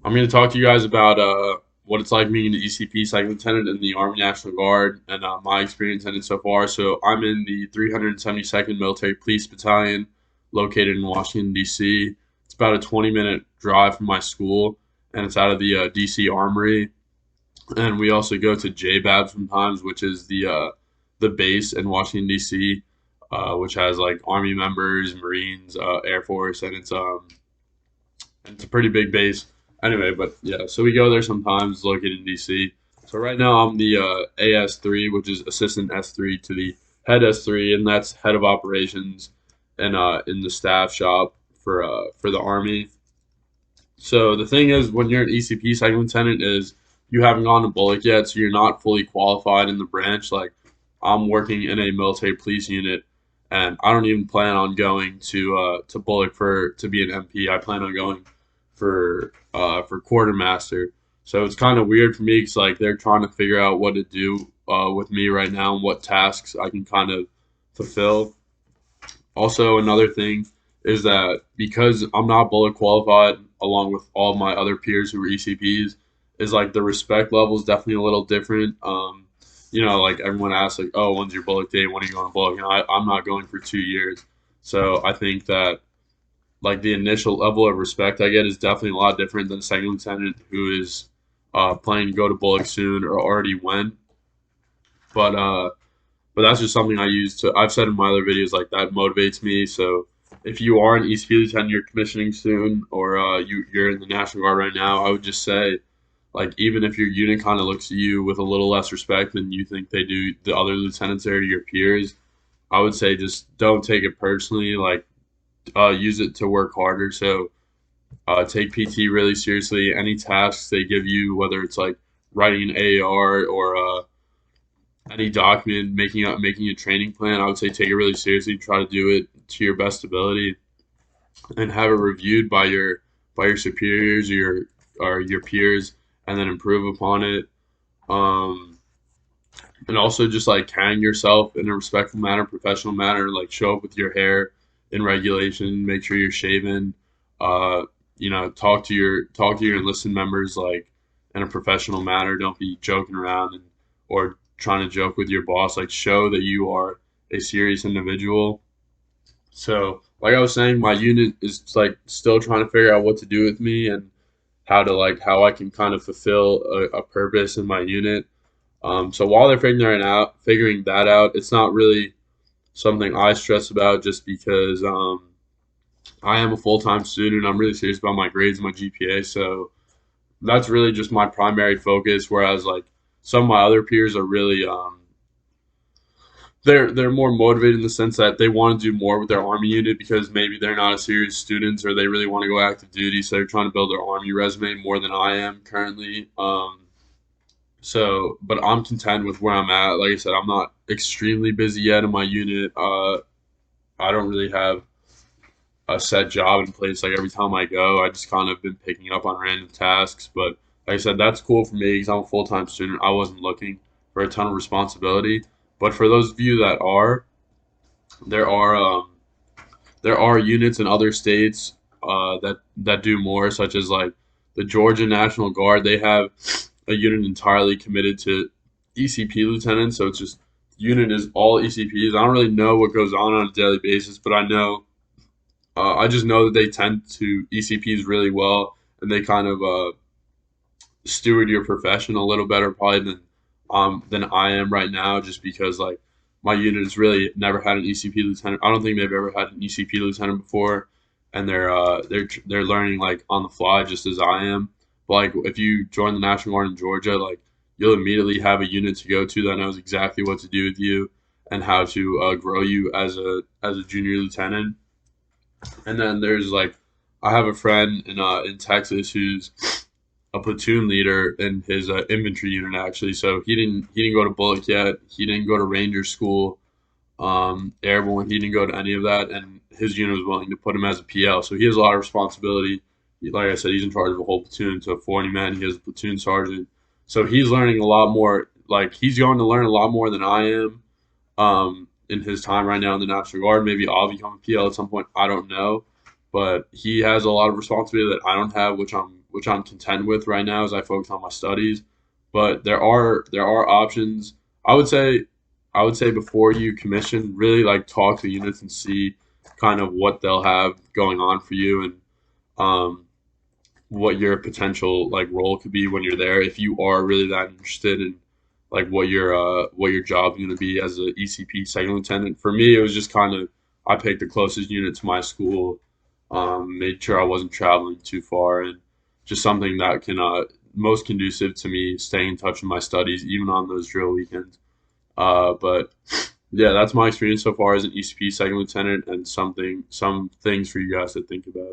I'm going to talk to you guys about what it's like being an ECP second lieutenant in the Army National Guard and my experience in it so far. So I'm in the 372nd Military Police Battalion, located in Washington D.C. It's about a 20-minute drive from my school, and it's out of the D.C. Armory. And we also go to JBAB sometimes, which is the base in Washington D.C., which has like Army members, Marines, Air Force, and it's a pretty big base. Anyway, but yeah, so we go there sometimes, located in DC. So right now I'm the AS3, which is assistant S3 to the head S3, and that's head of operations and in the staff shop for the Army. So the thing is, when you're an ECP second lieutenant, is you haven't gone to Bullock yet, so you're not fully qualified in the branch. Like I'm working in a military police unit, and I don't even plan on going to Bullock for to be an MP. I plan on going for quartermaster. So it's kind of weird for me because like they're trying to figure out what to do with me right now and what tasks I can kind of fulfill. Also, another thing is that because I'm not bullet qualified, along with all my other peers who are ECPs, is like the respect level is definitely a little different. Like everyone asks, like, "Oh, when's your bullet date? When are you going to bullet?" I'm not going for 2 years, so I think that like the initial level of respect I get is definitely a lot different than a second lieutenant who is planning to go to bullet soon or already went. But uh, but that's just something I use to. I've said in my other videos like that motivates me. So if you are an ECP lieutenant, you're commissioning soon, or you're in the National Guard right now, I would just say like even if your unit kind of looks at you with a little less respect than you think they do the other lieutenants there to your peers, I would say just don't take it personally. Like use it to work harder. So take PT really seriously. Any tasks they give you, whether it's like writing an AAR or any document, making a training plan, I would say take it really seriously. Try to do it to your best ability, and have it reviewed by your superiors or your peers, and then improve upon it. Um, and also just like carrying yourself in a respectful manner, professional manner. Like show up with your hair in regulation. Make sure you're shaven. Uh, talk to your enlisted members like in a professional manner. Don't be joking around or trying to joke with your boss. Like show that you are a serious individual. So, like I was saying, my unit is like still trying to figure out what to do with me and how I can kind of fulfill a purpose in my unit. So while they're figuring that out, it's not really something I stress about just because I am a full time student. I'm really serious about my grades and my GPA. So that's really just my primary focus. Whereas like some of my other peers are really they're more motivated in the sense that they want to do more with their army unit because maybe they're not a serious students or they really want to go active duty. So they're trying to build their army resume more than I am currently. But I'm content with where I'm at. Like I said, I'm not extremely busy yet in my unit. I don't really have a set job in place. Like every time I go, I just kind of been picking up on random tasks. But like I said, that's cool for me because I'm a full time student. I wasn't looking for a ton of responsibility. But for those of you that are, there are there are units in other states that do more, such as like the Georgia National Guard. They have a unit entirely committed to ECP lieutenants, so it's just unit is all ECPs. I don't really know what goes on a daily basis, but I just know that they tend to ECPs really well, and they kind of steward your profession a little better probably than I am right now, just because like my unit has really never had an ECP lieutenant. I don't think they've ever had an ECP lieutenant before, and they're learning like on the fly just as I am. But like if you join the National Guard in Georgia, like you'll immediately have a unit to go to that knows exactly what to do with you and how to grow you as a junior lieutenant. And then there's like I have a friend in Texas who's a platoon leader in his infantry unit actually. So he didn't go to Bullock yet. He didn't go to Ranger School, Airborne. He didn't go to any of that, and his unit was willing to put him as a PL. So he has a lot of responsibility. Like I said, he's in charge of a whole platoon. So 40 men. He has a platoon sergeant. So he's learning a lot more. Like he's going to learn a lot more than I am. In his time right now in the National Guard. Maybe I'll become a PL at some point. I don't know, but he has a lot of responsibility that I don't have, which which I'm content with right now as I focus on my studies. But there are options. I would say I would say before you commission, really like talk to the units and see kind of what they'll have going on for you, and um, what your potential like role could be when you're there if you are really that interested in like what your job's going to be as a ECP second lieutenant. For me, it was just kind of I picked the closest unit to my school, made sure I wasn't traveling too far, and just something that can most conducive to me staying in touch with my studies even on those drill weekends. But yeah, that's my experience so far as an ECP second lieutenant, and some things for you guys to think about.